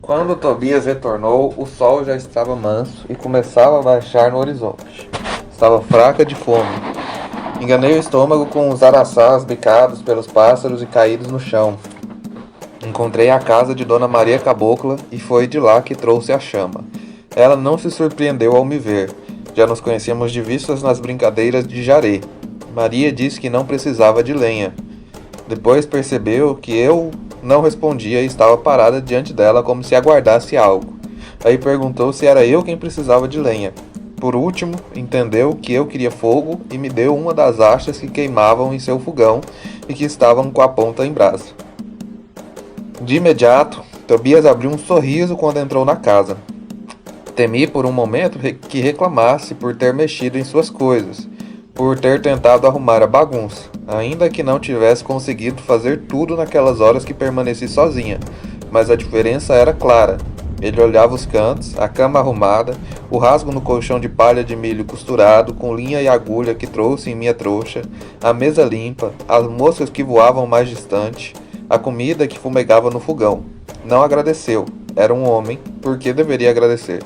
Quando Tobias retornou, o sol já estava manso e começava a baixar no horizonte. Estava fraca de fome. Enganei o estômago com os araçás bicados pelos pássaros e caídos no chão. Encontrei a casa de Dona Maria Cabocla e foi de lá que trouxe a chama. Ela não se surpreendeu ao me ver. Já nos conhecíamos de vistas nas brincadeiras de Jaré. Maria disse que não precisava de lenha. Depois percebeu que eu não respondia e estava parada diante dela como se aguardasse algo. Aí perguntou se era eu quem precisava de lenha. Por último, entendeu que eu queria fogo e me deu uma das achas que queimavam em seu fogão e que estavam com a ponta em brasa. De imediato, Tobias abriu um sorriso quando entrou na casa. Temi por um momento que reclamasse por ter mexido em suas coisas, por ter tentado arrumar a bagunça, ainda que não tivesse conseguido fazer tudo naquelas horas que permaneci sozinha, mas a diferença era clara. Ele olhava os cantos, a cama arrumada, o rasgo no colchão de palha de milho costurado com linha e agulha que trouxe em minha trouxa, a mesa limpa, as moscas que voavam mais distante, a comida que fumegava no fogão. Não agradeceu. Era um homem, por que deveria agradecer?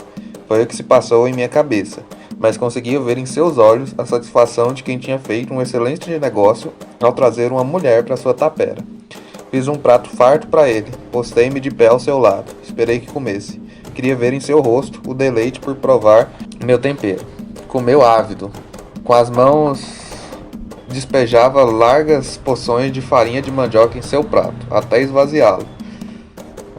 Foi o que se passou em minha cabeça, mas conseguia ver em seus olhos a satisfação de quem tinha feito um excelente negócio ao trazer uma mulher para sua tapera. Fiz um prato farto para ele, postei-me de pé ao seu lado, esperei que comesse. Queria ver em seu rosto o deleite por provar meu tempero. Comeu ávido. Com as mãos despejava largas porções de farinha de mandioca em seu prato, até esvaziá-lo.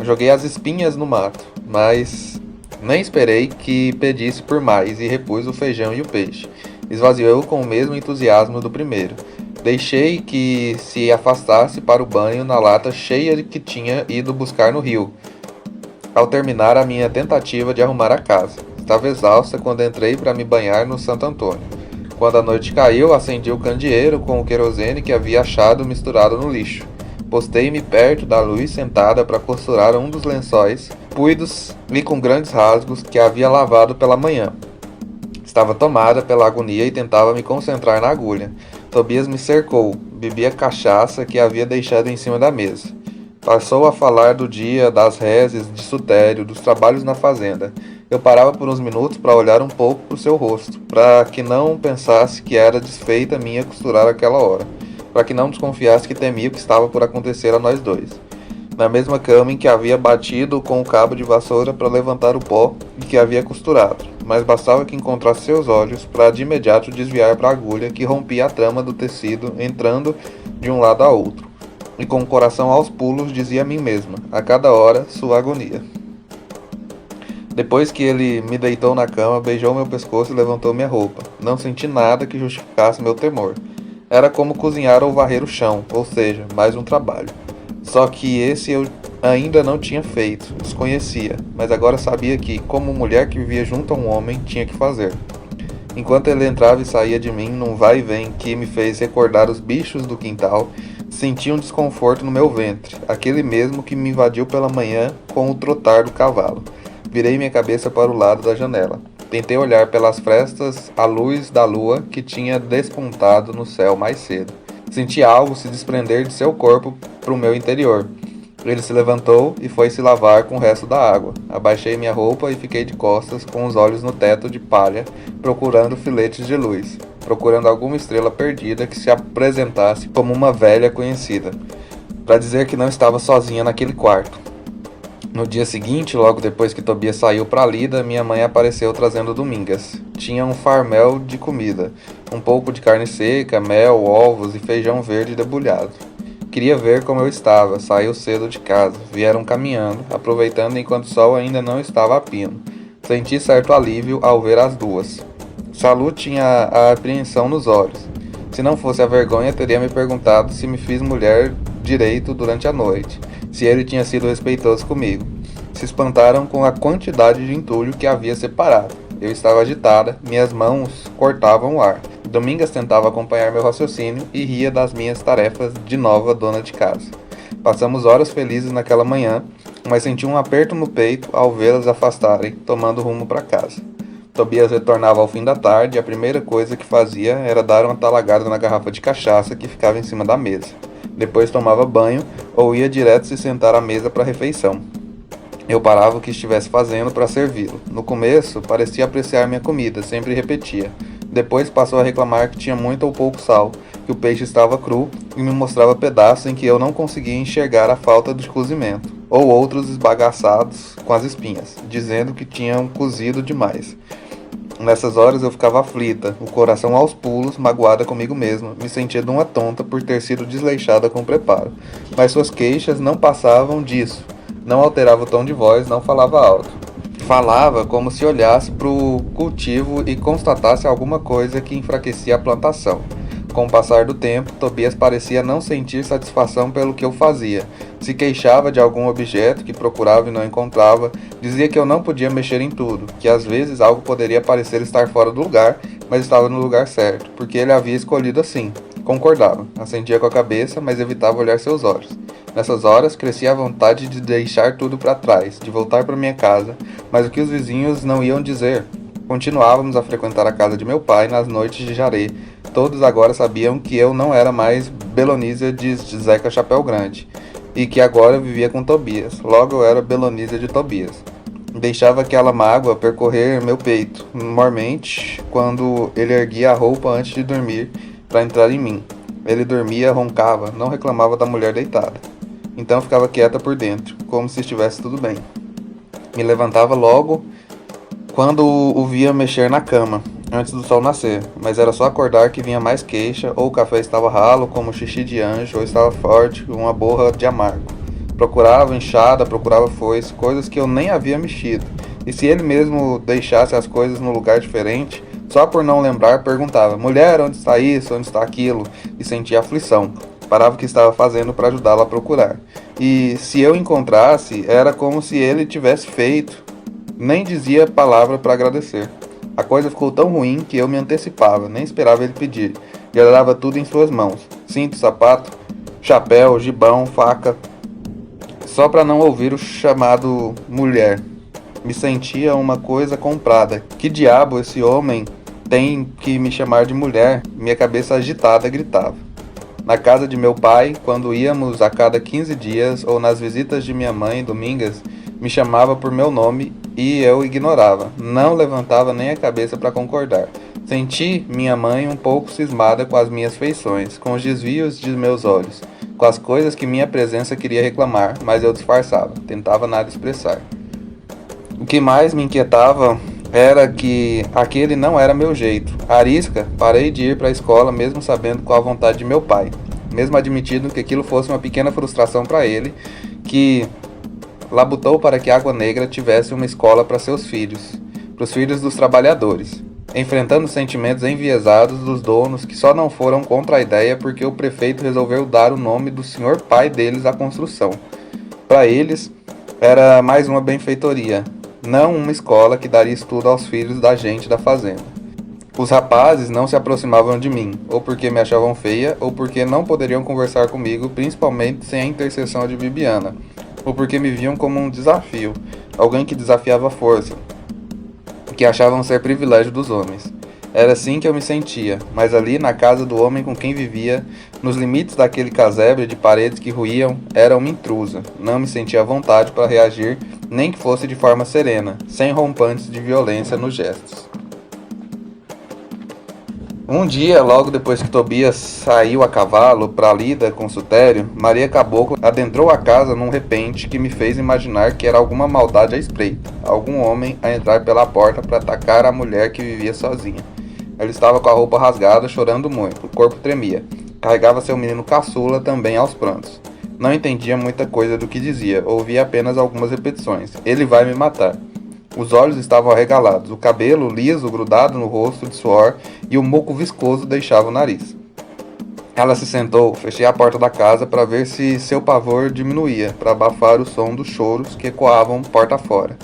Joguei as espinhas no mato, mas nem esperei que pedisse por mais e repus o feijão e o peixe. Esvaziou com o mesmo entusiasmo do primeiro. Deixei que se afastasse para o banho na lata cheia que tinha ido buscar no rio, ao terminar a minha tentativa de arrumar a casa. Estava exausta quando entrei para me banhar no Santo Antônio. Quando a noite caiu, acendi o candeeiro com o querosene que havia achado misturado no lixo. Postei-me perto da luz sentada para costurar um dos lençóis, puidos e com grandes rasgos que havia lavado pela manhã. Estava tomada pela agonia e tentava me concentrar na agulha. Tobias me cercou, bebia cachaça que havia deixado em cima da mesa. Passou a falar do dia, das reses, de Sutério, dos trabalhos na fazenda. Eu parava por uns minutos para olhar um pouco para o seu rosto, para que não pensasse que era desfeita minha costurar aquela hora, para que não desconfiasse que temia o que estava por acontecer a nós dois. Na mesma cama em que havia batido com o cabo de vassoura para levantar o pó e que havia costurado, mas bastava que encontrasse seus olhos para de imediato desviar para a agulha que rompia a trama do tecido, entrando de um lado a outro. E com o coração aos pulos dizia a mim mesma, a cada hora, sua agonia. Depois que ele me deitou na cama, beijou meu pescoço e levantou minha roupa. Não senti nada que justificasse meu temor. Era como cozinhar ou varrer o chão, ou seja, mais um trabalho. Só que esse eu ainda não tinha feito, desconhecia, mas agora sabia que, como mulher que vivia junto a um homem, tinha que fazer. Enquanto ele entrava e saía de mim num vai e vem que me fez recordar os bichos do quintal, senti um desconforto no meu ventre, aquele mesmo que me invadiu pela manhã com o trotar do cavalo. Virei minha cabeça para o lado da janela. Tentei olhar pelas frestas a luz da lua que tinha despontado no céu mais cedo. Senti algo se desprender de seu corpo para o meu interior. Ele se levantou e foi se lavar com o resto da água. Abaixei minha roupa e fiquei de costas, com os olhos no teto de palha, procurando filetes de luz, procurando alguma estrela perdida que se apresentasse como uma velha conhecida, para dizer que não estava sozinha naquele quarto. No dia seguinte, logo depois que Tobias saiu para Lida, minha mãe apareceu trazendo domingas. Tinha um farmel de comida, um pouco de carne seca, mel, ovos e feijão verde debulhado. Queria ver como eu estava, saiu cedo de casa, vieram caminhando, aproveitando enquanto o sol ainda não estava a pino. Senti certo alívio ao ver as duas. Salu tinha a apreensão nos olhos. Se não fosse a vergonha, teria me perguntado se me fiz mulher direito durante a noite, se ele tinha sido respeitoso comigo. Se espantaram com a quantidade de entulho que havia separado. Eu estava agitada, minhas mãos cortavam o ar. Domingas tentava acompanhar meu raciocínio e ria das minhas tarefas de nova dona de casa. Passamos horas felizes naquela manhã, mas senti um aperto no peito ao vê-las afastarem, tomando rumo para casa. Tobias retornava ao fim da tarde e a primeira coisa que fazia era dar uma talagada na garrafa de cachaça que ficava em cima da mesa. Depois tomava banho ou ia direto se sentar à mesa para a refeição. Eu parava o que estivesse fazendo para servi-lo. No começo, parecia apreciar minha comida, sempre repetia. Depois passou a reclamar que tinha muito ou pouco sal, que o peixe estava cru e me mostrava pedaços em que eu não conseguia enxergar a falta de cozimento, ou outros esbagaçados com as espinhas, dizendo que tinham cozido demais. Nessas horas eu ficava aflita, o coração aos pulos, magoada comigo mesma, me sentia de uma tonta por ter sido desleixada com o preparo. Mas suas queixas não passavam disso, não alterava o tom de voz, não falava alto. Falava como se olhasse para o cultivo e constatasse alguma coisa que enfraquecia a plantação. Com o passar do tempo, Tobias parecia não sentir satisfação pelo que eu fazia. Se queixava de algum objeto que procurava e não encontrava, dizia que eu não podia mexer em tudo, que às vezes algo poderia parecer estar fora do lugar, mas estava no lugar certo, porque ele havia escolhido assim. Concordava, assentia com a cabeça, mas evitava olhar seus olhos. Nessas horas, crescia a vontade de deixar tudo para trás, de voltar para minha casa, mas o que os vizinhos não iam dizer? Continuávamos a frequentar a casa de meu pai nas noites de jaré. Todos agora sabiam que eu não era mais Belonísia de Zeca Chapéu Grande, e que agora vivia com Tobias. Logo eu era Belonísia de Tobias. Deixava aquela mágoa percorrer meu peito, mormente, quando ele erguia a roupa antes de dormir para entrar em mim. Ele dormia, roncava, não reclamava da mulher deitada. Então ficava quieta por dentro, como se estivesse tudo bem. Me levantava logo quando o via mexer na cama, antes do sol nascer, mas era só acordar que vinha mais queixa, ou o café estava ralo, como xixi de anjo, ou estava forte, uma borra de amargo. Procurava enxada, procurava foice, coisas que eu nem havia mexido. E se ele mesmo deixasse as coisas num lugar diferente, só por não lembrar, perguntava: mulher, onde está isso, onde está aquilo? E sentia aflição. Parava o que estava fazendo para ajudá-la a procurar. E se eu encontrasse, era como se ele tivesse feito. Nem dizia palavra para agradecer. A coisa ficou tão ruim que eu me antecipava, nem esperava ele pedir. Guardava tudo em suas mãos. Cinto, sapato, chapéu, gibão, faca. Só para não ouvir o chamado mulher. Me sentia uma coisa comprada. Que diabo esse homem tem que me chamar de mulher? Minha cabeça agitada gritava. Na casa de meu pai, quando íamos a cada 15 dias, ou nas visitas de minha mãe, domingas, me chamava por meu nome e eu ignorava. Não levantava nem a cabeça para concordar. Senti minha mãe um pouco cismada com as minhas feições, com os desvios de meus olhos, com as coisas que minha presença queria reclamar, mas eu disfarçava, tentava nada expressar. O que mais me inquietava era que aquele não era meu jeito. Arisca, parei de ir para a escola mesmo sabendo qual a vontade de meu pai, mesmo admitindo que aquilo fosse uma pequena frustração para ele, que labutou para que Água Negra tivesse uma escola para seus filhos, para os filhos dos trabalhadores, enfrentando sentimentos enviesados dos donos que só não foram contra a ideia porque o prefeito resolveu dar o nome do senhor pai deles à construção. Para eles, era mais uma benfeitoria, não uma escola que daria estudo aos filhos da gente da fazenda. Os rapazes não se aproximavam de mim, ou porque me achavam feia, ou porque não poderiam conversar comigo, principalmente sem a intercessão de Bibiana, ou porque me viam como um desafio, alguém que desafiava a força, que achavam ser privilégio dos homens. Era assim que eu me sentia, mas ali na casa do homem com quem vivia, nos limites daquele casebre de paredes que ruíam, era uma intrusa. Não me sentia à vontade para reagir, nem que fosse de forma serena, sem rompantes de violência nos gestos. Um dia, logo depois que Tobias saiu a cavalo para a lida com Sutério, Maria Caboclo adentrou a casa num repente que me fez imaginar que era alguma maldade à espreita, algum homem a entrar pela porta para atacar a mulher que vivia sozinha. Ela estava com a roupa rasgada, chorando muito, o corpo tremia. Carregava seu menino caçula também aos prantos. Não entendia muita coisa do que dizia, ouvia apenas algumas repetições. Ele vai me matar. Os olhos estavam arregalados, o cabelo liso grudado no rosto de suor e o muco viscoso deixava o nariz. Ela se sentou, fechei a porta da casa para ver se seu pavor diminuía, para abafar o som dos choros que ecoavam porta fora.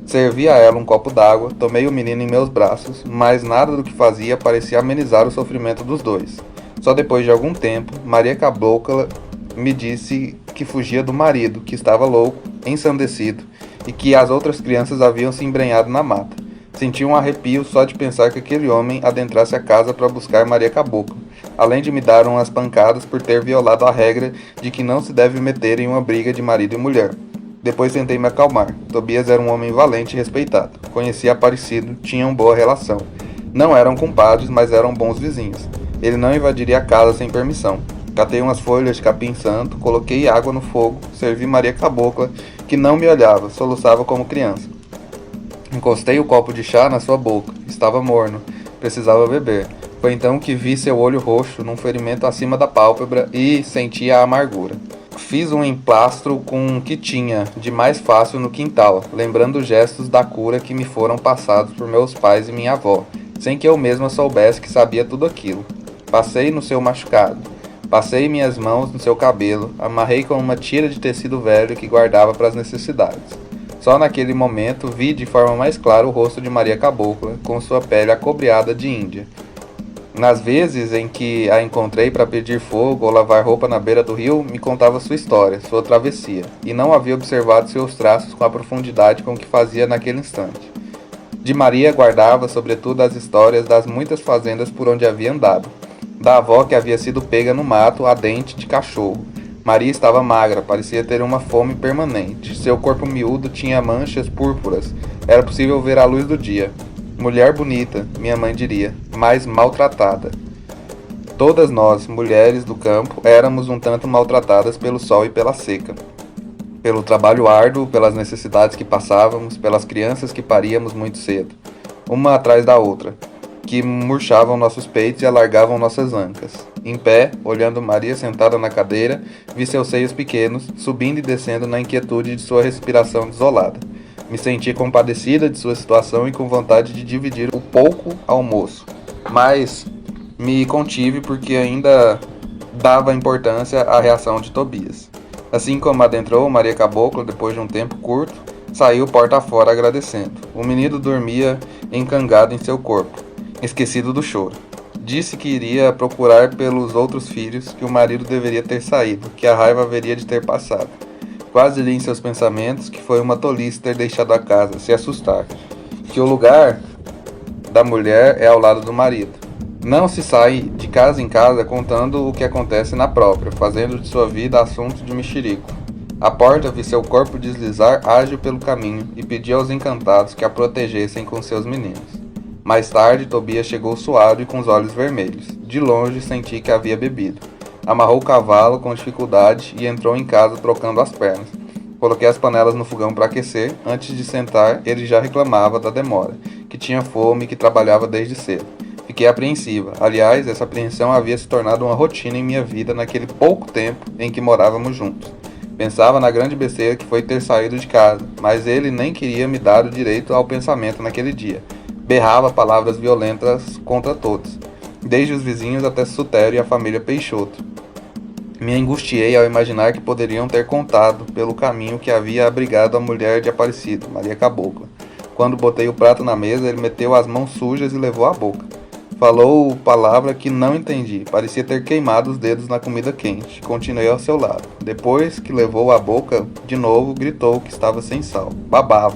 Servi a ela um copo d'água, tomei o menino em meus braços, mas nada do que fazia parecia amenizar o sofrimento dos dois. Só depois de algum tempo, Maria Cabocla me disse que fugia do marido, que estava louco, ensandecido, e que as outras crianças haviam se embrenhado na mata. Senti um arrepio só de pensar que aquele homem adentrasse a casa para buscar Maria Cabocla, além de me dar umas pancadas por ter violado a regra de que não se deve meter em uma briga de marido e mulher. Depois tentei me acalmar. Tobias era um homem valente e respeitado. Conhecia Aparecido, tinham boa relação. Não eram compadres, mas eram bons vizinhos. Ele não invadiria a casa sem permissão. Catei umas folhas de capim santo, coloquei água no fogo, servi Maria Cabocla, que não me olhava, soluçava como criança. Encostei o copo de chá na sua boca. Estava morno. Precisava beber. Foi então que vi seu olho roxo num ferimento acima da pálpebra e senti a amargura. Fiz um emplastro com o que tinha de mais fácil no quintal, lembrando os gestos da cura que me foram passados por meus pais e minha avó, sem que eu mesma soubesse que sabia tudo aquilo. Passei no seu machucado. Passei minhas mãos no seu cabelo, amarrei com uma tira de tecido velho que guardava para as necessidades. Só naquele momento vi de forma mais clara o rosto de Maria Cabocla, com sua pele acobreada de índia. Nas vezes em que a encontrei para pedir fogo ou lavar roupa na beira do rio, me contava sua história, sua travessia, e não havia observado seus traços com a profundidade com que fazia naquele instante. De Maria guardava, sobretudo, as histórias das muitas fazendas por onde havia andado, da avó que havia sido pega no mato a dente de cachorro. Maria estava magra, parecia ter uma fome permanente. Seu corpo miúdo tinha manchas púrpuras. Era possível ver a luz do dia. Mulher bonita, minha mãe diria, mas maltratada. Todas nós, mulheres do campo, éramos um tanto maltratadas pelo sol e pela seca. Pelo trabalho árduo, pelas necessidades que passávamos, pelas crianças que paríamos muito cedo, uma atrás da outra, que murchavam nossos peitos e alargavam nossas ancas. Em pé, olhando Maria sentada na cadeira, vi seus seios pequenos, subindo e descendo na inquietude de sua respiração desolada. Me senti compadecida de sua situação e com vontade de dividir o pouco almoço, mas me contive porque ainda dava importância à reação de Tobias. Assim como adentrou, Maria Cabocla, depois de um tempo curto, saiu porta fora agradecendo. O menino dormia encangado em seu corpo, esquecido do choro. Disse que iria procurar pelos outros filhos, que o marido deveria ter saído, que a raiva haveria de ter passado. Quase li em seus pensamentos que foi uma tolice ter deixado a casa, se assustar, que o lugar da mulher é ao lado do marido. Não se sai de casa em casa contando o que acontece na própria, fazendo de sua vida assunto de mexerico. À porta vi seu corpo deslizar ágil pelo caminho e pedi aos encantados que a protegessem com seus meninos. Mais tarde, Tobias chegou suado e com os olhos vermelhos. De longe senti que havia bebido. Amarrou o cavalo com dificuldade e entrou em casa trocando as pernas. Coloquei as panelas no fogão para aquecer. Antes de sentar, ele já reclamava da demora, que tinha fome e que trabalhava desde cedo. Fiquei apreensiva. Aliás, essa apreensão havia se tornado uma rotina em minha vida naquele pouco tempo em que morávamos juntos. Pensava na grande besteira que foi ter saído de casa, mas ele nem queria me dar o direito ao pensamento naquele dia. Berrava palavras violentas contra todos, desde os vizinhos até Sutério e a família Peixoto. Me angustiei ao imaginar que poderiam ter contado pelo caminho que havia abrigado a mulher de Aparecido, Maria Cabocla. Quando botei o prato na mesa, ele meteu as mãos sujas e levou à boca. Falou palavra que não entendi, parecia ter queimado os dedos na comida quente. Continuei ao seu lado. Depois que levou à boca, de novo gritou que estava sem sal. Babava.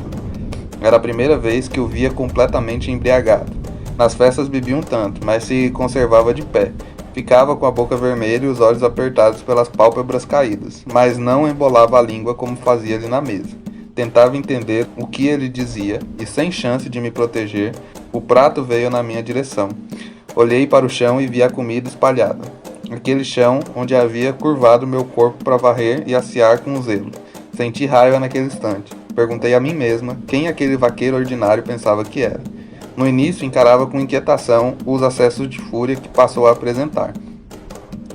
Era a primeira vez que o via completamente embriagado. Nas festas bebia um tanto, mas se conservava de pé. Ficava com a boca vermelha e os olhos apertados pelas pálpebras caídas, mas não embolava a língua como fazia ali na mesa. Tentava entender o que ele dizia e, sem chance de me proteger, o prato veio na minha direção. Olhei para o chão e vi a comida espalhada. Aquele chão onde havia curvado meu corpo para varrer e assear com zelo. Senti raiva naquele instante. Perguntei a mim mesma quem aquele vaqueiro ordinário pensava que era. No início encarava com inquietação os acessos de fúria que passou a apresentar.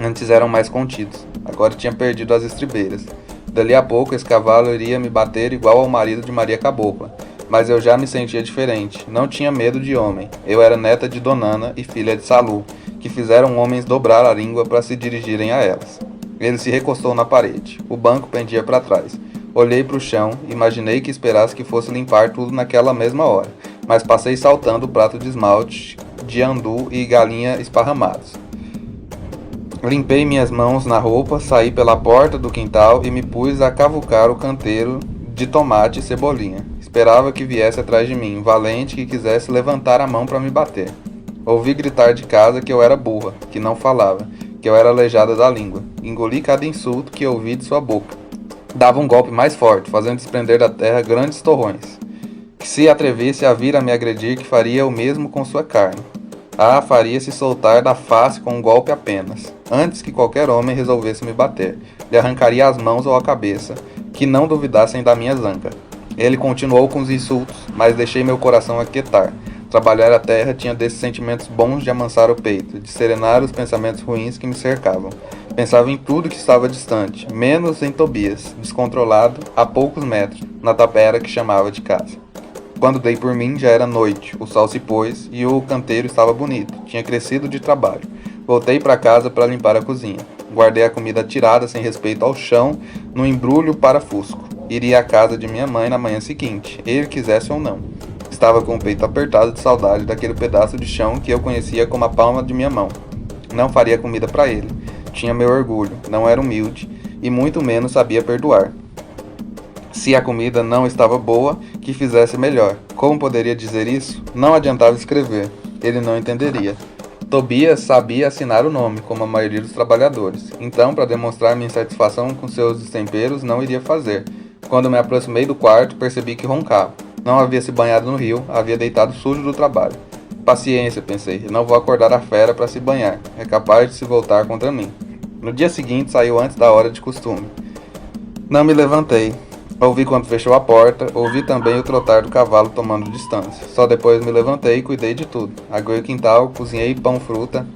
Antes eram mais contidos, agora tinha perdido as estribeiras. Dali a pouco esse cavalo iria me bater igual ao marido de Maria Cabocla, mas eu já me sentia diferente, não tinha medo de homem. Eu era neta de Donana e filha de Salu, que fizeram homens dobrar a língua para se dirigirem a elas. Ele se recostou na parede, o banco pendia para trás. Olhei para o chão, imaginei que esperasse que fosse limpar tudo naquela mesma hora, mas passei saltando o prato de esmalte, de andu e galinha esparramados. Limpei minhas mãos na roupa, saí pela porta do quintal e me pus a cavucar o canteiro de tomate e cebolinha. Esperava que viesse atrás de mim, valente que quisesse levantar a mão para me bater. Ouvi gritar de casa que eu era burra, que não falava, que eu era aleijada da língua. Engoli cada insulto que ouvi de sua boca. Dava um golpe mais forte, fazendo desprender da terra grandes torrões. Que se atrevesse a vir a me agredir, que faria o mesmo com sua carne. Faria-se soltar da face com um golpe apenas, antes que qualquer homem resolvesse me bater. Lhe arrancaria as mãos ou a cabeça, que não duvidassem da minha zanga. Ele continuou com os insultos, mas deixei meu coração aquietar. Trabalhar a terra tinha desses sentimentos bons de amansar o peito, de serenar os pensamentos ruins que me cercavam. Pensava em tudo que estava distante, menos em Tobias, descontrolado, a poucos metros, na tapera que chamava de casa. Quando dei por mim, já era noite, o sol se pôs e o canteiro estava bonito, tinha crescido de trabalho. Voltei para casa para limpar a cozinha. Guardei a comida tirada sem respeito ao chão, no embrulho parafusco. Iria à casa de minha mãe na manhã seguinte, ele quisesse ou não. Estava com o peito apertado de saudade daquele pedaço de chão que eu conhecia como a palma de minha mão. Não faria comida para ele. Tinha meu orgulho, não era humilde e muito menos sabia perdoar. Se a comida não estava boa, que fizesse melhor. Como poderia dizer isso? Não adiantava escrever. Ele não entenderia. Tobias sabia assinar o nome, como a maioria dos trabalhadores. Então, para demonstrar minha insatisfação com seus destemperos, não iria fazer. Quando me aproximei do quarto, percebi que roncava. Não havia se banhado no rio, havia deitado sujo do trabalho. Paciência, pensei, não vou acordar a fera para se banhar. É capaz de se voltar contra mim. No dia seguinte, saiu antes da hora de costume. Não me levantei. Ouvi quando fechou a porta, ouvi também o trotar do cavalo tomando distância. Só depois me levantei e cuidei de tudo. Aguei o quintal, cozinhei pão-fruta.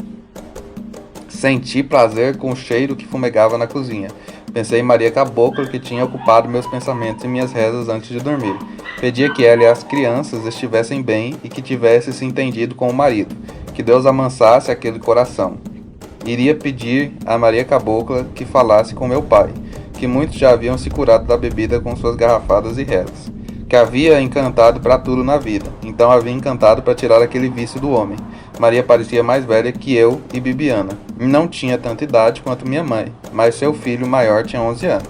Senti prazer com o cheiro que fumegava na cozinha. Pensei em Maria Caboclo, que tinha ocupado meus pensamentos e minhas rezas antes de dormir. Pedia que ela e as crianças estivessem bem e que tivesse se entendido com o marido. Que Deus amansasse aquele coração. Iria pedir a Maria Cabocla que falasse com meu pai, que muitos já haviam se curado da bebida com suas garrafadas e rezas, que havia encantado para tudo na vida, então havia encantado para tirar aquele vício do homem. Maria parecia mais velha que eu e Bibiana. Não tinha tanta idade quanto minha mãe, mas seu filho maior tinha 11 anos.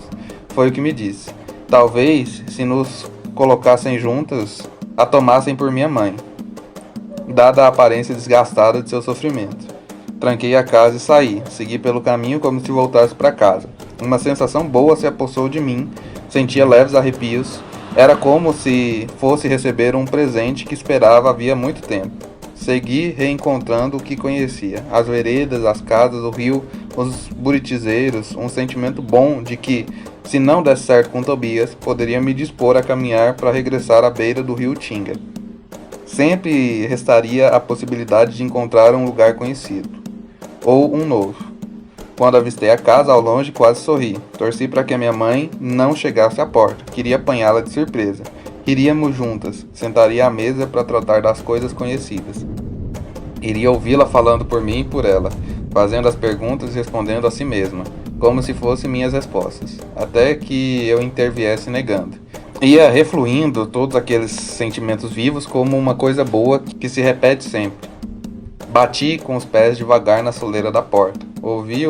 Foi o que me disse. Talvez, se nos colocassem juntas, a tomassem por minha mãe, dada a aparência desgastada de seu sofrimento. Tranquei a casa e saí. Segui pelo caminho como se voltasse para casa. Uma sensação boa se apossou de mim. Sentia leves arrepios. Era como se fosse receber um presente que esperava havia muito tempo. Segui reencontrando o que conhecia. As veredas, as casas, o rio, os buritizeiros. Um sentimento bom de que, se não desse certo com Tobias, poderia me dispor a caminhar para regressar à beira do rio Tinga. Sempre restaria a possibilidade de encontrar um lugar conhecido. Ou um novo. Quando avistei a casa ao longe, quase sorri. Torci para que a minha mãe não chegasse à porta. Queria apanhá-la de surpresa. Iríamos juntas. Sentaria à mesa para tratar das coisas conhecidas. Iria ouvi-la falando por mim e por ela, fazendo as perguntas e respondendo a si mesma, como se fossem minhas respostas, até que eu interviesse negando. Ia refluindo todos aqueles sentimentos vivos como uma coisa boa que se repete sempre. Bati com os pés devagar na soleira da porta. Ouvi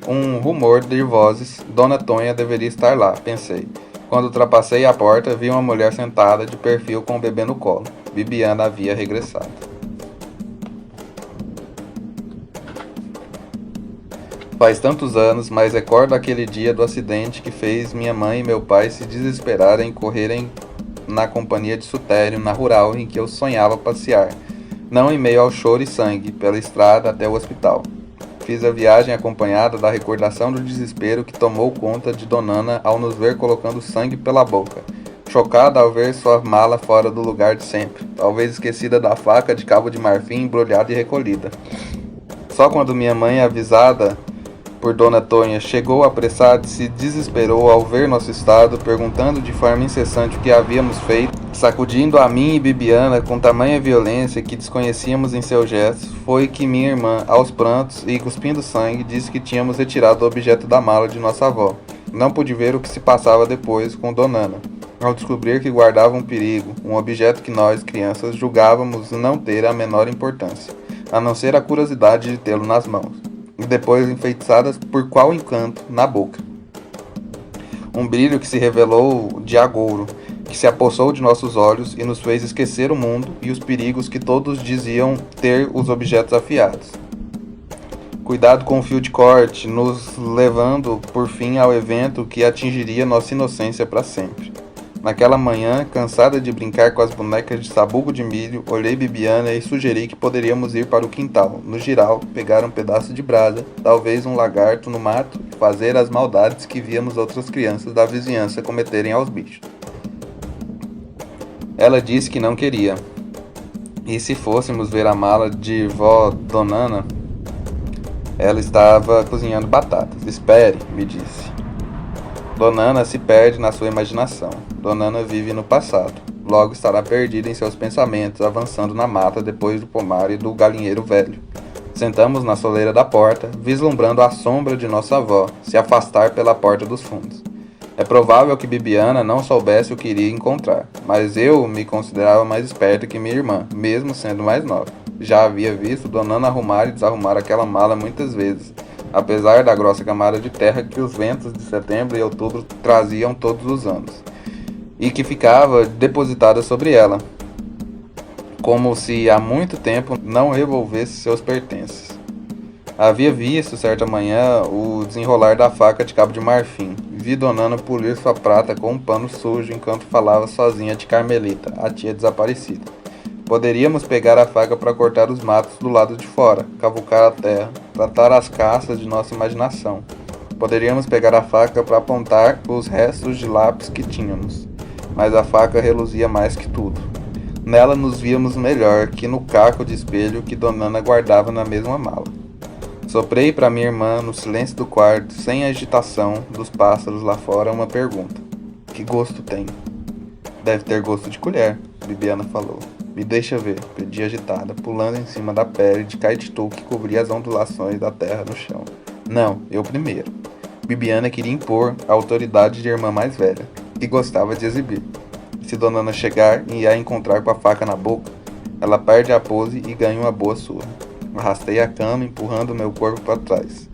um rumor de vozes. Dona Tonha deveria estar lá, pensei. Quando ultrapassei a porta, vi uma mulher sentada de perfil com o bebê no colo. Bibiana havia regressado. Faz tantos anos, mas recordo aquele dia do acidente que fez minha mãe e meu pai se desesperarem e correrem na companhia de Sutério, na rural em que eu sonhava passear. Não em meio ao choro e sangue, pela estrada até o hospital. Fiz a viagem acompanhada da recordação do desespero que tomou conta de Donana ao nos ver colocando sangue pela boca. Chocada ao ver sua mala fora do lugar de sempre, talvez esquecida da faca de cabo de marfim embrulhada e recolhida. Só quando minha mãe, avisada por Dona Tonha, chegou apressada e se desesperou ao ver nosso estado, perguntando de forma incessante o que havíamos feito, sacudindo a mim e Bibiana com tamanha violência que desconhecíamos em seus gestos, foi que minha irmã, aos prantos e cuspindo sangue, disse que tínhamos retirado o objeto da mala de nossa avó. Não pude ver o que se passava depois com Donana, ao descobrir que guardava um perigo, um objeto que nós, crianças, julgávamos não ter a menor importância, a não ser a curiosidade de tê-lo nas mãos. E depois enfeitiçadas por qual encanto na boca. Um brilho que se revelou de agouro, que se apossou de nossos olhos e nos fez esquecer o mundo e os perigos que todos diziam ter os objetos afiados. Cuidado com o fio de corte, nos levando por fim ao evento que atingiria nossa inocência para sempre. Naquela manhã, cansada de brincar com as bonecas de sabugo de milho, olhei Bibiana e sugeri que poderíamos ir para o quintal, no giral, pegar um pedaço de brasa, talvez um lagarto no mato e fazer as maldades que víamos outras crianças da vizinhança cometerem aos bichos. Ela disse que não queria. E se fôssemos ver a mala de vó Donana? Ela estava cozinhando batatas. Espere, me disse. Donana se perde na sua imaginação. Donana vive no passado. Logo estará perdida em seus pensamentos, avançando na mata depois do pomar e do galinheiro velho. Sentamos na soleira da porta, vislumbrando a sombra de nossa avó se afastar pela porta dos fundos. É provável que Bibiana não soubesse o que iria encontrar, mas eu me considerava mais esperta que minha irmã, mesmo sendo mais nova. Já havia visto Donana arrumar e desarrumar aquela mala muitas vezes, apesar da grossa camada de terra que os ventos de setembro e outubro traziam todos os anos, e que ficava depositada sobre ela, como se há muito tempo não revolvesse seus pertences. Havia visto certa manhã o desenrolar da faca de cabo de marfim. Vi Donana polir sua prata com um pano sujo enquanto falava sozinha de Carmelita, a tia desaparecida. Poderíamos pegar a faca para cortar os matos do lado de fora, cavucar a terra, tratar as caças de nossa imaginação. Poderíamos pegar a faca para apontar os restos de lápis que tínhamos, mas a faca reluzia mais que tudo. Nela nos víamos melhor que no caco de espelho que Donana guardava na mesma mala. Soprei para minha irmã, no silêncio do quarto, sem agitação dos pássaros lá fora, uma pergunta. Que gosto tem? Deve ter gosto de colher, Bibiana falou. Me deixa ver, pedi agitada, pulando em cima da pele de caititu que cobria as ondulações da terra no chão. Não, eu primeiro. Bibiana queria impor a autoridade de irmã mais velha, e gostava de exibir. Se Donana chegar e a encontrar com a faca na boca, ela perde a pose e ganha uma boa surra. Arrastei a cama, empurrando meu corpo para trás,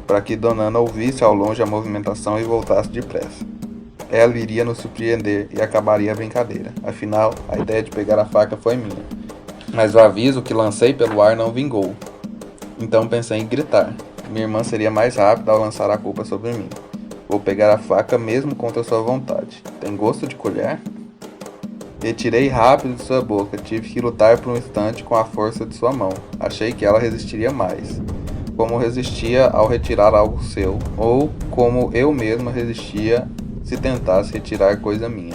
para que Donana ouvisse ao longe a movimentação e voltasse depressa. Ela iria nos surpreender e acabaria a brincadeira. Afinal, a ideia de pegar a faca foi minha. Mas o aviso que lancei pelo ar não vingou. Então pensei em gritar. Minha irmã seria mais rápida ao lançar a culpa sobre mim. Vou pegar a faca mesmo contra sua vontade. Tem gosto de colher? Retirei rápido de sua boca. Tive que lutar por um instante com a força de sua mão. Achei que ela resistiria mais. Como resistia ao retirar algo seu. Ou como eu mesma resistia se tentasse retirar coisa minha.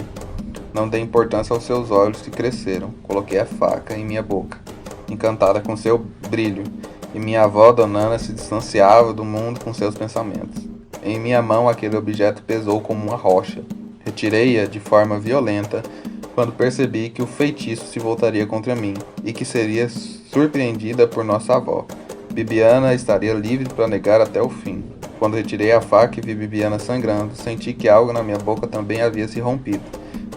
Não dei importância aos seus olhos que cresceram. Coloquei a faca em minha boca, encantada com seu brilho, e minha avó Donana se distanciava do mundo com seus pensamentos. Em minha mão aquele objeto pesou como uma rocha. Retirei-a de forma violenta quando percebi que o feitiço se voltaria contra mim e que seria surpreendida por nossa avó. Bibiana estaria livre para negar até o fim. Quando retirei a faca e vi Bibiana sangrando, senti que algo na minha boca também havia se rompido.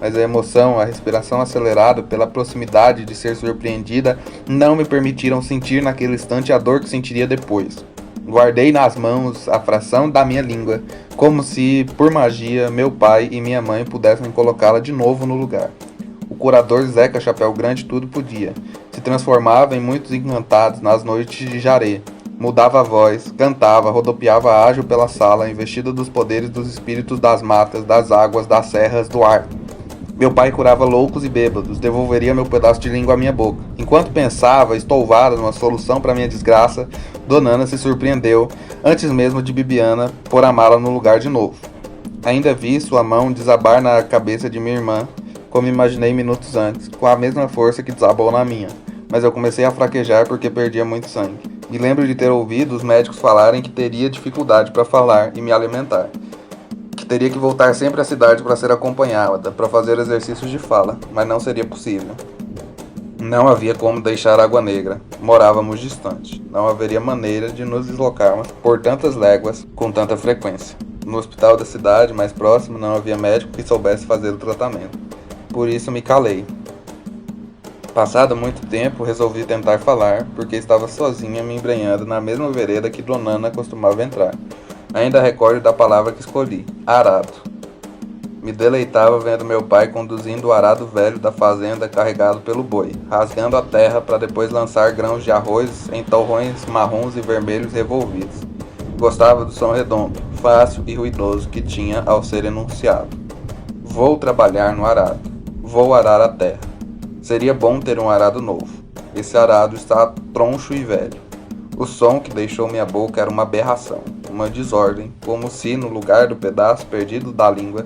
Mas a emoção, a respiração acelerada pela proximidade de ser surpreendida, não me permitiram sentir naquele instante a dor que sentiria depois. Guardei nas mãos a fração da minha língua, como se, por magia, meu pai e minha mãe pudessem colocá-la de novo no lugar. O curador Zeca Chapéu Grande tudo podia. Se transformava em muitos encantados nas noites de Jaré. Mudava a voz, cantava, rodopiava ágil pela sala, investida dos poderes dos espíritos das matas, das águas, das serras, do ar. Meu pai curava loucos e bêbados, devolveria meu pedaço de língua à minha boca. Enquanto pensava, estouvada numa solução para minha desgraça, Donana se surpreendeu, antes mesmo de Bibiana pôr a mala no lugar de novo. Ainda vi sua mão desabar na cabeça de minha irmã, como imaginei minutos antes, com a mesma força que desabou na minha. Mas eu comecei a fraquejar porque perdia muito sangue. Me lembro de ter ouvido os médicos falarem que teria dificuldade para falar e me alimentar. Que teria que voltar sempre à cidade para ser acompanhada, para fazer exercícios de fala, mas não seria possível. Não havia como deixar Água Negra. Morávamos distante. Não haveria maneira de nos deslocarmos por tantas léguas com tanta frequência. No hospital da cidade mais próximo não havia médico que soubesse fazer o tratamento. Por isso me calei. Passado muito tempo, resolvi tentar falar, porque estava sozinha me embrenhando na mesma vereda que Donana costumava entrar. Ainda recordo da palavra que escolhi, arado. Me deleitava vendo meu pai conduzindo o arado velho da fazenda carregado pelo boi, rasgando a terra para depois lançar grãos de arroz em torrões marrons e vermelhos revolvidos. Gostava do som redondo, fácil e ruidoso que tinha ao ser enunciado. Vou trabalhar no arado. Vou arar a terra. Seria bom ter um arado novo. Esse arado está troncho e velho. O som que deixou minha boca era uma aberração, uma desordem, como se no lugar do pedaço perdido da língua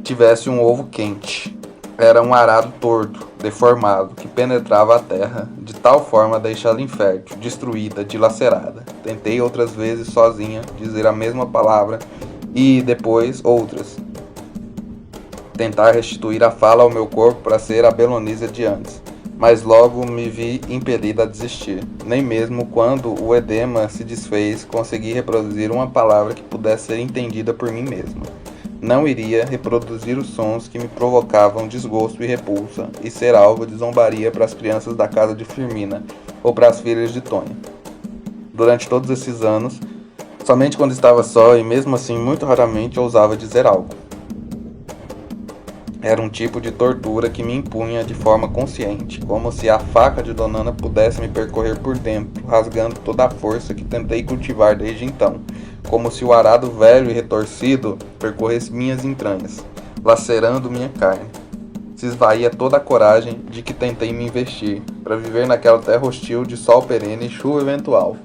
tivesse um ovo quente. Era um arado torto, deformado, que penetrava a terra, de tal forma a deixá-la infértil, destruída, dilacerada. Tentei outras vezes sozinha dizer a mesma palavra e depois outras. Tentar restituir a fala ao meu corpo para ser a Belonísia de antes. Mas logo me vi impelida a desistir. Nem mesmo quando o edema se desfez, consegui reproduzir uma palavra que pudesse ser entendida por mim mesma. Não iria reproduzir os sons que me provocavam desgosto e repulsa, e ser alvo de zombaria para as crianças da casa de Firmina, ou para as filhas de Tonha. Durante todos esses anos, somente quando estava só, e mesmo assim muito raramente, ousava dizer algo. Era um tipo de tortura que me impunha de forma consciente, como se a faca de Donana pudesse me percorrer por dentro, rasgando toda a força que tentei cultivar desde então, como se o arado velho e retorcido percorresse minhas entranhas, lacerando minha carne. Se esvaía toda a coragem de que tentei me investir, para viver naquela terra hostil de sol perene e chuva eventual,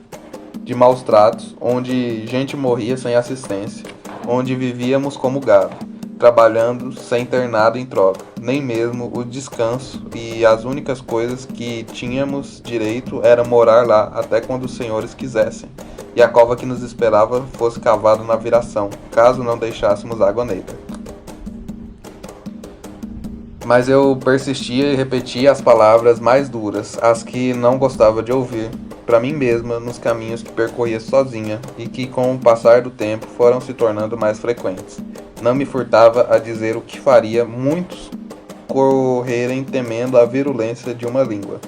de maus tratos, onde gente morria sem assistência, onde vivíamos como gado, trabalhando sem ter nada em troca, nem mesmo o descanso, e as únicas coisas que tínhamos direito era morar lá até quando os senhores quisessem, e a cova que nos esperava fosse cavada na viração, caso não deixássemos água negra. Mas eu persistia e repetia as palavras mais duras, as que não gostava de ouvir, para mim mesma nos caminhos que percorria sozinha e que com o passar do tempo foram se tornando mais frequentes. Não me furtava a dizer o que faria muitos correrem temendo a virulência de uma língua.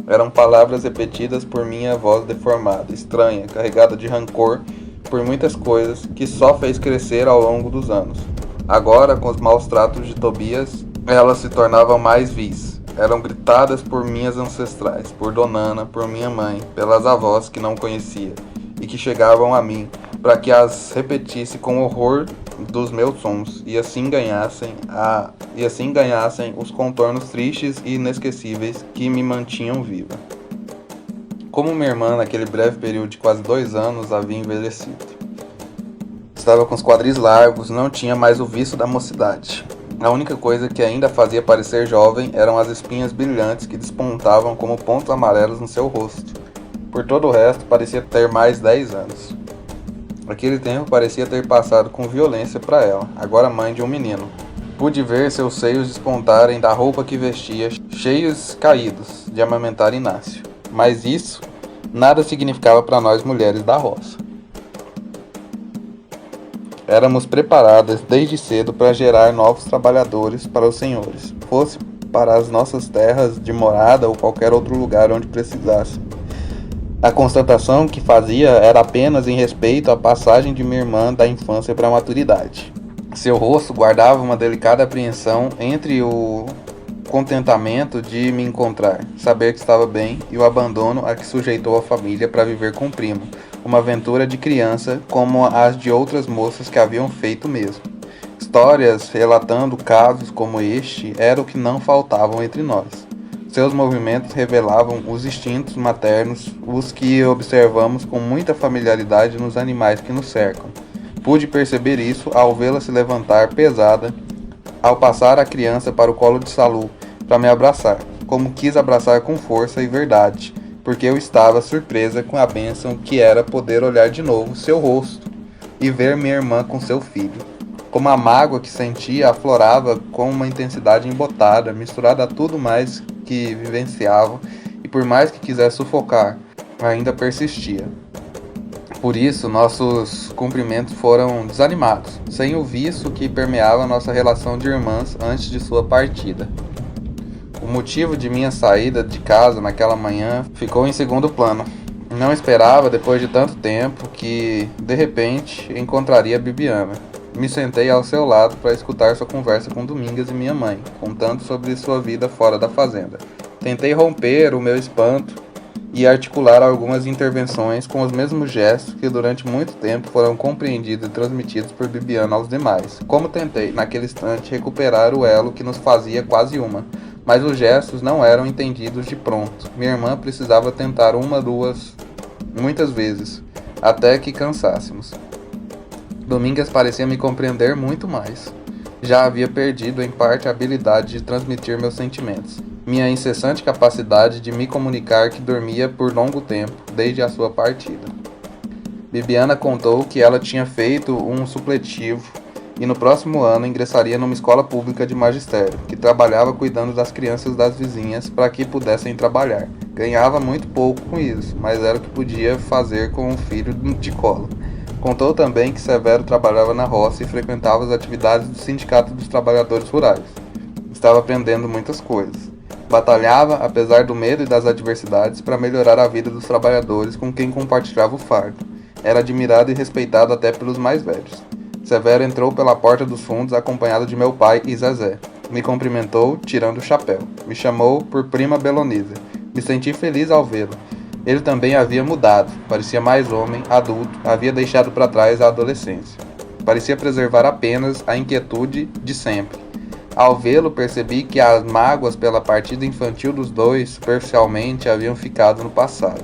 Eram palavras repetidas por minha voz deformada, estranha, carregada de rancor por muitas coisas que só fez crescer ao longo dos anos. Agora, com os maus tratos de Tobias, elas se tornavam mais vis. Eram gritadas por minhas ancestrais, por Donana, por minha mãe, pelas avós que não conhecia e que chegavam a mim, para que as repetisse com horror dos meus sons e assim ganhassem os contornos tristes e inesquecíveis que me mantinham viva. Como minha irmã, naquele breve período de quase 2 anos, havia envelhecido. Estava com os quadris largos, não tinha mais o vício da mocidade. A única coisa que ainda fazia parecer jovem eram as espinhas brilhantes que despontavam como pontos amarelos no seu rosto. Por todo o resto, parecia ter mais 10 anos. Aquele tempo parecia ter passado com violência para ela, agora mãe de um menino. Pude ver seus seios despontarem da roupa que vestia, cheios caídos de amamentar Inácio. Mas isso nada significava para nós mulheres da roça. Éramos preparadas desde cedo para gerar novos trabalhadores para os senhores, fosse para as nossas terras de morada ou qualquer outro lugar onde precisasse. A constatação que fazia era apenas em respeito à passagem de minha irmã da infância para a maturidade. Seu rosto guardava uma delicada apreensão entre o contentamento de me encontrar, saber que estava bem, e o abandono a que sujeitou a família para viver com o primo, uma aventura de criança como as de outras moças que haviam feito mesmo. Histórias relatando casos como este era o que não faltavam entre nós. Seus movimentos revelavam os instintos maternos, os que observamos com muita familiaridade nos animais que nos cercam. Pude perceber isso ao vê-la se levantar pesada, ao passar a criança para o colo de Salu para me abraçar, como quis abraçar com força e verdade, porque eu estava surpresa com a bênção que era poder olhar de novo seu rosto e ver minha irmã com seu filho. Como a mágoa que sentia aflorava com uma intensidade embotada, misturada a tudo mais que vivenciava, e por mais que quisesse sufocar, ainda persistia. Por isso, nossos cumprimentos foram desanimados, sem o vício que permeava nossa relação de irmãs antes de sua partida. O motivo de minha saída de casa naquela manhã ficou em segundo plano. Não esperava, depois de tanto tempo, que, de repente, encontraria Bibiana. Me sentei ao seu lado para escutar sua conversa com Domingas e minha mãe, contando sobre sua vida fora da fazenda. Tentei romper o meu espanto e articular algumas intervenções com os mesmos gestos que durante muito tempo foram compreendidos e transmitidos por Bibiana aos demais. Como tentei, naquele instante, recuperar o elo que nos fazia quase uma, mas os gestos não eram entendidos de pronto. Minha irmã precisava tentar uma, duas, muitas vezes, até que cansássemos. Domingas parecia me compreender muito mais. Já havia perdido, em parte, a habilidade de transmitir meus sentimentos. Minha incessante capacidade de me comunicar que dormia por longo tempo, desde a sua partida. Bibiana contou que ela tinha feito um supletivo e no próximo ano ingressaria numa escola pública de magistério, que trabalhava cuidando das crianças das vizinhas para que pudessem trabalhar. Ganhava muito pouco com isso, mas era o que podia fazer com um filho de colo. Contou também que Severo trabalhava na roça e frequentava as atividades do Sindicato dos Trabalhadores Rurais. Estava aprendendo muitas coisas. Batalhava, apesar do medo e das adversidades, para melhorar a vida dos trabalhadores com quem compartilhava o fardo. Era admirado e respeitado até pelos mais velhos. Severo entrou pela porta dos fundos acompanhado de meu pai e Zezé. Me cumprimentou, tirando o chapéu. Me chamou por prima Belonise. Me senti feliz ao vê-lo. Ele também havia mudado, parecia mais homem, adulto, havia deixado para trás a adolescência. Parecia preservar apenas a inquietude de sempre. Ao vê-lo, percebi que as mágoas pela partida infantil dos dois, superficialmente, haviam ficado no passado.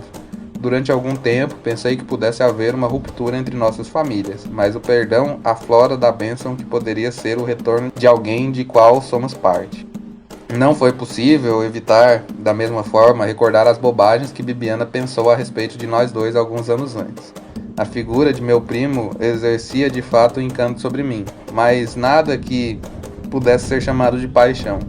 Durante algum tempo, pensei que pudesse haver uma ruptura entre nossas famílias, mas o perdão aflora da bênção que poderia ser o retorno de alguém de qual somos parte. Não foi possível evitar, da mesma forma, recordar as bobagens que Bibiana pensou a respeito de nós dois alguns anos antes. A figura de meu primo exercia de fato um encanto sobre mim, mas nada que pudesse ser chamado de paixão.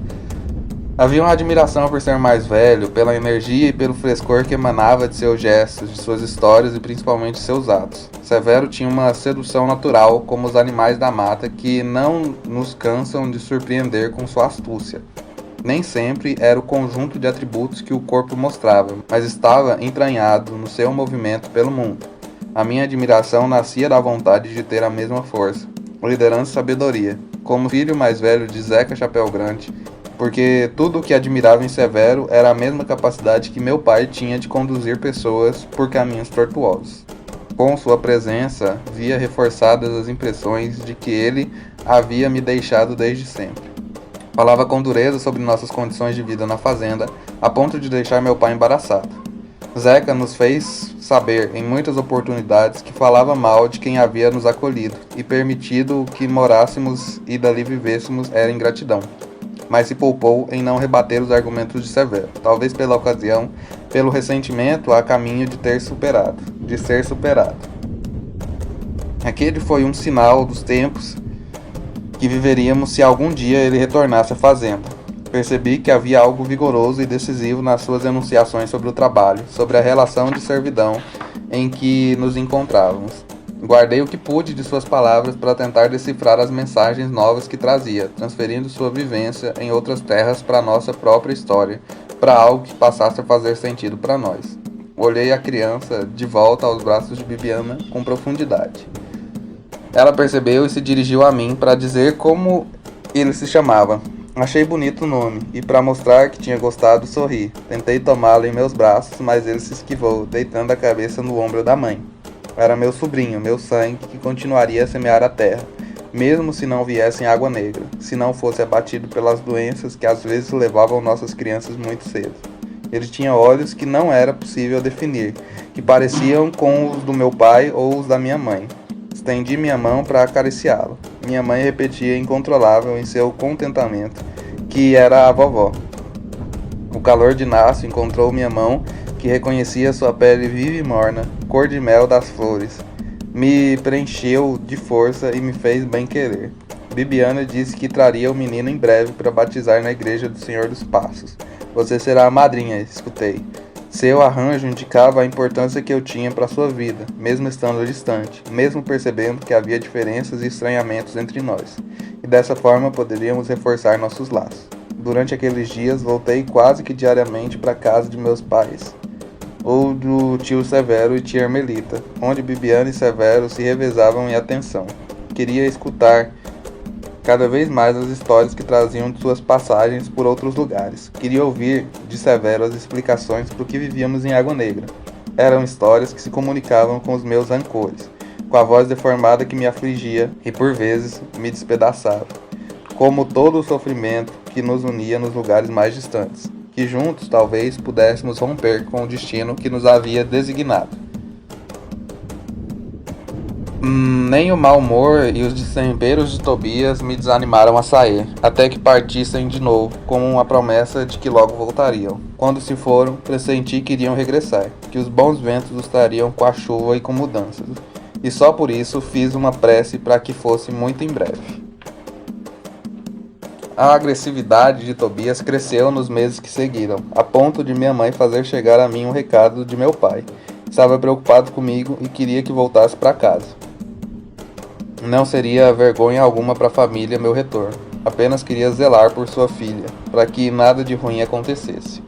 Havia uma admiração por ser mais velho, pela energia e pelo frescor que emanava de seus gestos, de suas histórias e principalmente de seus atos. Severo tinha uma sedução natural, como os animais da mata, que não nos cansam de surpreender com sua astúcia. Nem sempre era o conjunto de atributos que o corpo mostrava, mas estava entranhado no seu movimento pelo mundo. A minha admiração nascia da vontade de ter a mesma força, liderança e sabedoria, como filho mais velho de Zeca Chapéu Grande, porque tudo o que admirava em Severo era a mesma capacidade que meu pai tinha de conduzir pessoas por caminhos tortuosos. Com sua presença, via reforçadas as impressões de que ele havia me deixado desde sempre. Falava com dureza sobre nossas condições de vida na fazenda, a ponto de deixar meu pai embaraçado. Zeca nos fez saber, em muitas oportunidades, que falava mal de quem havia nos acolhido e permitido que morássemos e dali vivêssemos era ingratidão. Mas se poupou em não rebater os argumentos de Severo, talvez pela ocasião, pelo ressentimento a caminho de ser superado. Aquele foi um sinal dos tempos que viveríamos se algum dia ele retornasse à fazenda. Percebi que havia algo vigoroso e decisivo nas suas enunciações sobre o trabalho, sobre a relação de servidão em que nos encontrávamos. Guardei o que pude de suas palavras para tentar decifrar as mensagens novas que trazia, transferindo sua vivência em outras terras para nossa própria história, para algo que passasse a fazer sentido para nós. Olhei a criança de volta aos braços de Bibiana com profundidade. Ela percebeu e se dirigiu a mim para dizer como ele se chamava. Achei bonito o nome, e para mostrar que tinha gostado, sorri. Tentei tomá-lo em meus braços, mas ele se esquivou, deitando a cabeça no ombro da mãe. Era meu sobrinho, meu sangue, que continuaria a semear a terra, mesmo se não viesse em água negra, se não fosse abatido pelas doenças que às vezes levavam nossas crianças muito cedo. Ele tinha olhos que não era possível definir, que pareciam com os do meu pai ou os da minha mãe. Estendi minha mão para acariciá-lo. Minha mãe repetia incontrolável em seu contentamento que era a vovó. O calor de Nácio encontrou minha mão, que reconhecia sua pele viva e morna, cor de mel das flores. Me preencheu de força e me fez bem querer. Bibiana disse que traria o menino em breve para batizar na igreja do Senhor dos Passos. Você será a madrinha, escutei. Seu arranjo indicava a importância que eu tinha para sua vida, mesmo estando distante, mesmo percebendo que havia diferenças e estranhamentos entre nós, e dessa forma poderíamos reforçar nossos laços. Durante aqueles dias voltei quase que diariamente para a casa de meus pais, ou do tio Severo e tia Ermelita, onde Bibiana e Severo se revezavam em atenção. queria escutar cada vez mais as histórias que traziam de suas passagens por outros lugares. Queria ouvir de Severo as explicações para o que vivíamos em Água Negra. Eram histórias que se comunicavam com os meus rancores, com a voz deformada que me afligia e por vezes me despedaçava, como todo o sofrimento que nos unia nos lugares mais distantes, que juntos talvez pudéssemos romper com o destino que nos havia designado. Nem o mau humor e os destemperos de Tobias me desanimaram a sair, até que partissem de novo, com uma promessa de que logo voltariam. Quando se foram, pressenti que iriam regressar, que os bons ventos os trariam com a chuva e com mudanças, e só por isso fiz uma prece para que fosse muito em breve. A agressividade de Tobias cresceu nos meses que seguiram, a ponto de minha mãe fazer chegar a mim um recado de meu pai. Estava preocupado comigo e queria que voltasse para casa. Não seria vergonha alguma para a família meu retorno. Apenas queria zelar por sua filha, para que nada de ruim acontecesse.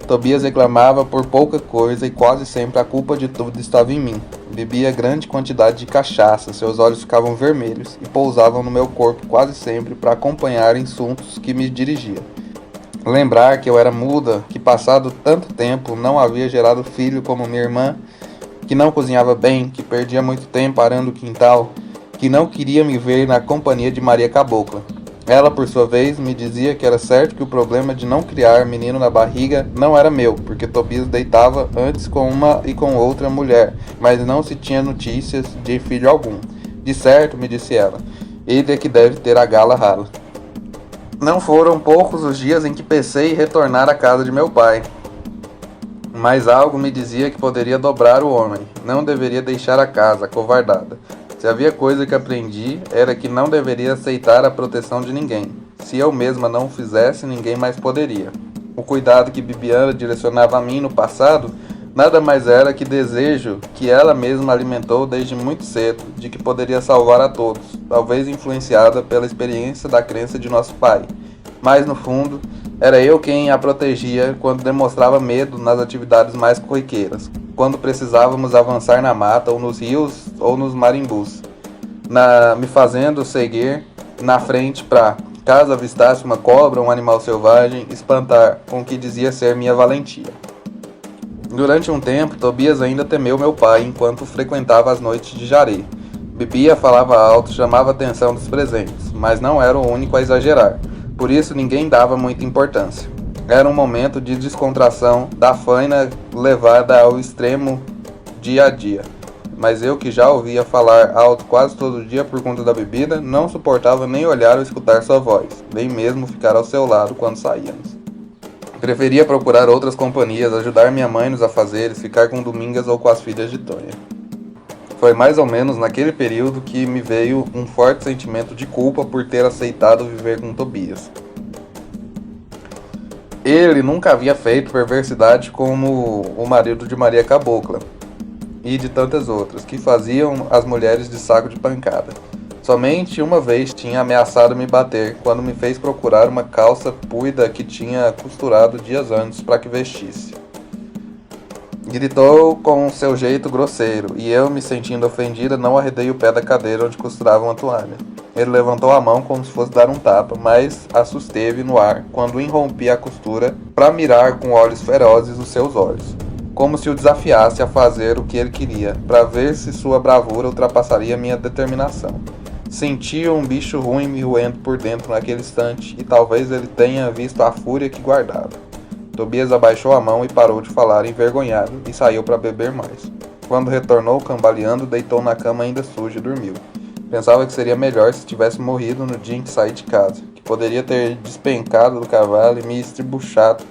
Tobias reclamava por pouca coisa e quase sempre a culpa de tudo estava em mim. Bebia grande quantidade de cachaça, seus olhos ficavam vermelhos e pousavam no meu corpo quase sempre para acompanhar insultos que me dirigia. Lembrar que eu era muda, que passado tanto tempo não havia gerado filho como minha irmã, que não cozinhava bem, que perdia muito tempo arando o quintal, que não queria me ver na companhia de Maria Cabocla. Ela, por sua vez, me dizia que era certo que o problema de não criar menino na barriga não era meu, porque Tobias deitava antes com uma e com outra mulher, mas não se tinha notícias de filho algum. De certo, me disse ela, ele é que deve ter a gala rala. Não foram poucos os dias em que pensei em retornar à casa de meu pai. Mas algo me dizia que poderia dobrar o homem. Não deveria deixar a casa, acovardada. Se havia coisa que aprendi, era que não deveria aceitar a proteção de ninguém. Se eu mesma não o fizesse, ninguém mais poderia. O cuidado que Bibiana direcionava a mim no passado, nada mais era que desejo que ela mesma alimentou desde muito cedo, de que poderia salvar a todos, talvez influenciada pela experiência da crença de nosso pai. Mas, no fundo, era eu quem a protegia quando demonstrava medo nas atividades mais corriqueiras, quando precisávamos avançar na mata, ou nos rios, ou nos marimbus, me fazendo seguir na frente para, caso avistasse uma cobra ou um animal selvagem, espantar com o que dizia ser minha valentia. Durante um tempo, Tobias ainda temeu meu pai enquanto frequentava as noites de jaré. Bebia, falava alto, chamava a atenção dos presentes, mas não era o único a exagerar. Por isso ninguém dava muita importância. Era um momento de descontração da faina levada ao extremo dia a dia. Mas eu, que já ouvia falar alto quase todo dia por conta da bebida, não suportava nem olhar ou escutar sua voz, nem mesmo ficar ao seu lado quando saíamos. Preferia procurar outras companhias, ajudar minha mãe nos afazeres, ficar com Domingas ou com as filhas de Tonha. Foi mais ou menos naquele período que me veio um forte sentimento de culpa por ter aceitado viver com Tobias. Ele nunca havia feito perversidade como o marido de Maria Cabocla e de tantas outras, que faziam as mulheres de saco de pancada. Somente uma vez tinha ameaçado me bater, quando me fez procurar uma calça puida que tinha costurado dias antes para que vestisse. Gritou com seu jeito grosseiro, e eu, me sentindo ofendida, não arredei o pé da cadeira onde costurava uma toalha. Ele levantou a mão como se fosse dar um tapa, mas a susteve no ar quando irrompi a costura para mirar com olhos ferozes os seus olhos, como se o desafiasse a fazer o que ele queria, para ver se sua bravura ultrapassaria minha determinação. Sentia um bicho ruim me roendo por dentro naquele instante, e talvez ele tenha visto a fúria que guardava. Tobias abaixou a mão e parou de falar envergonhado e saiu para beber mais. Quando retornou cambaleando, deitou na cama ainda suja e dormiu. Pensava que seria melhor se tivesse morrido no dia em que saí de casa, que poderia ter despencado do cavalo e me estribuchado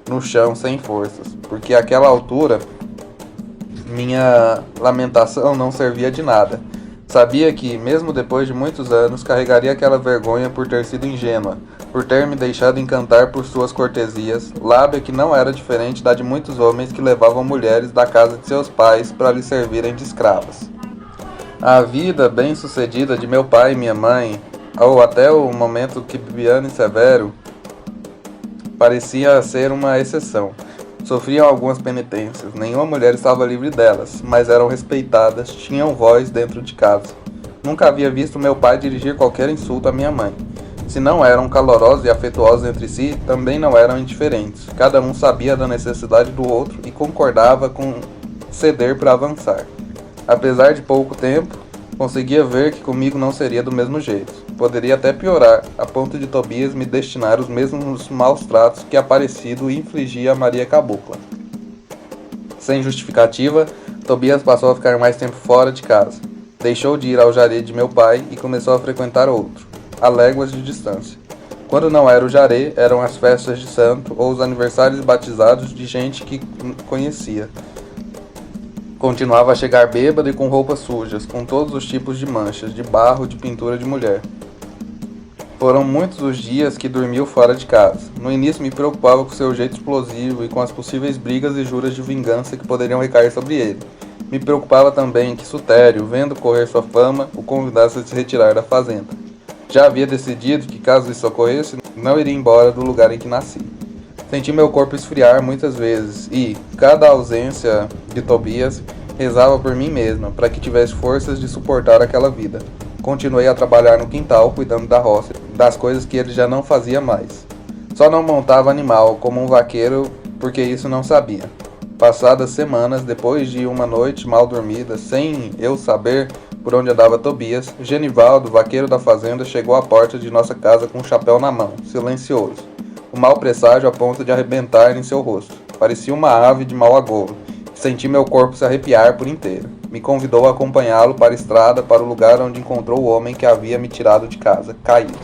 no chão sem forças, porque àquela altura minha lamentação não servia de nada. Sabia que, mesmo depois de muitos anos, carregaria aquela vergonha por ter sido ingênua, por ter me deixado encantar por suas cortesias, lábia que não era diferente da de muitos homens que levavam mulheres da casa de seus pais para lhes servirem de escravas. A vida bem-sucedida de meu pai e minha mãe, ou até o momento que Bibiana e Severo, parecia ser uma exceção. Sofriam algumas penitências, nenhuma mulher estava livre delas, mas eram respeitadas, tinham voz dentro de casa. Nunca havia visto meu pai dirigir qualquer insulto à minha mãe. Se não eram calorosos e afetuosos entre si, também não eram indiferentes. Cada um sabia da necessidade do outro e concordava com ceder para avançar. Apesar de pouco tempo, conseguia ver que comigo não seria do mesmo jeito. Poderia até piorar, a ponto de Tobias me destinar os mesmos maus tratos que Aparecido infligia a Maria Cabocla. Sem justificativa, Tobias passou a ficar mais tempo fora de casa. Deixou de ir ao jaré de meu pai e começou a frequentar outro, a léguas de distância. Quando não era o jaré, eram as festas de santo ou os aniversários e batizados de gente que conhecia. Continuava a chegar bêbado e com roupas sujas, com todos os tipos de manchas, de barro, de pintura de mulher. Foram muitos os dias que dormiu fora de casa. No início me preocupava com seu jeito explosivo e com as possíveis brigas e juras de vingança que poderiam recair sobre ele. Me preocupava também que Sutério, vendo correr sua fama, o convidasse a se retirar da fazenda. Já havia decidido que, caso isso ocorresse, não iria embora do lugar em que nasci. Senti meu corpo esfriar muitas vezes e, cada ausência de Tobias, rezava por mim mesma, para que tivesse forças de suportar aquela vida. Continuei a trabalhar no quintal, cuidando da roça, das coisas que ele já não fazia mais. Só não montava animal, como um vaqueiro, porque isso não sabia. Passadas semanas, depois de uma noite mal dormida, sem eu saber por onde andava Tobias, Genivaldo, vaqueiro da fazenda, chegou à porta de nossa casa com um chapéu na mão, silencioso. O mau presságio a ponto de arrebentar em seu rosto. Parecia uma ave de mau agouro. Senti meu corpo se arrepiar por inteiro. Me convidou a acompanhá-lo para a estrada, para o lugar onde encontrou o homem que havia me tirado de casa, caído.